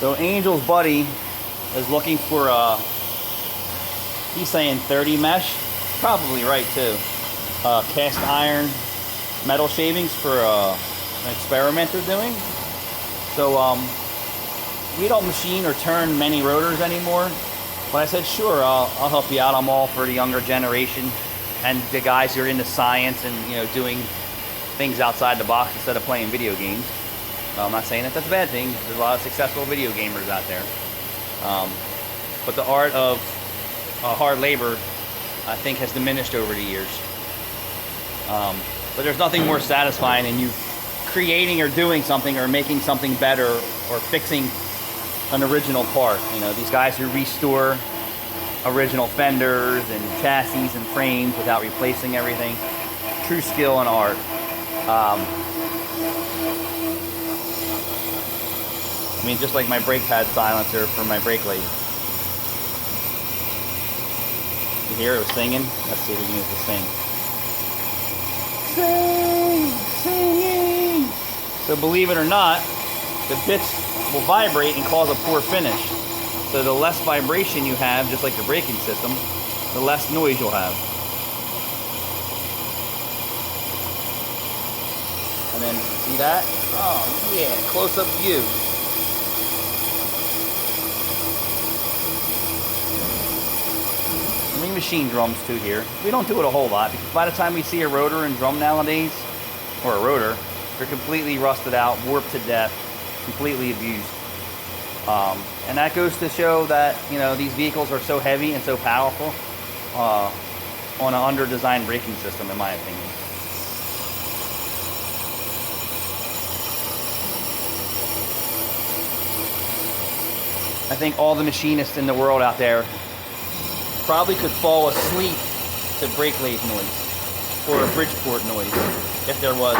So Angel's buddy is looking for he's saying 30 mesh, probably right too. Cast iron metal shavings for an experiment they're doing. So we don't machine or turn many rotors anymore. But I said, sure, I'll help you out. I'm all for the younger generation and the guys who are into science and doing things outside the box instead of playing video games. I'm not saying that that's a bad thing. There's a lot of successful video gamers out there. But the art of hard labor, I think, has diminished over the years. But there's nothing more satisfying than you creating or doing something or making something better or fixing an original part. These guys who restore original fenders and chassis and frames without replacing everything. True skill and art. Just like my brake pad silencer for my brake lathe. You hear it was singing? Let's see if we can use it to sing. Singing! So believe it or not, the bits will vibrate and cause a poor finish. So the less vibration you have, just like the braking system, the less noise you'll have. And then, see that? Oh yeah, close-up view. We machine drums too here. We don't do it a whole lot because by the time we see a rotor and drum nowadays, or a rotor, they're completely rusted out, warped to death, completely abused. And that goes to show that these vehicles are so heavy and so powerful on an under-designed braking system, in my opinion. I think all the machinists in the world out there probably could fall asleep to brake lathe noise or a Bridgeport noise if there was.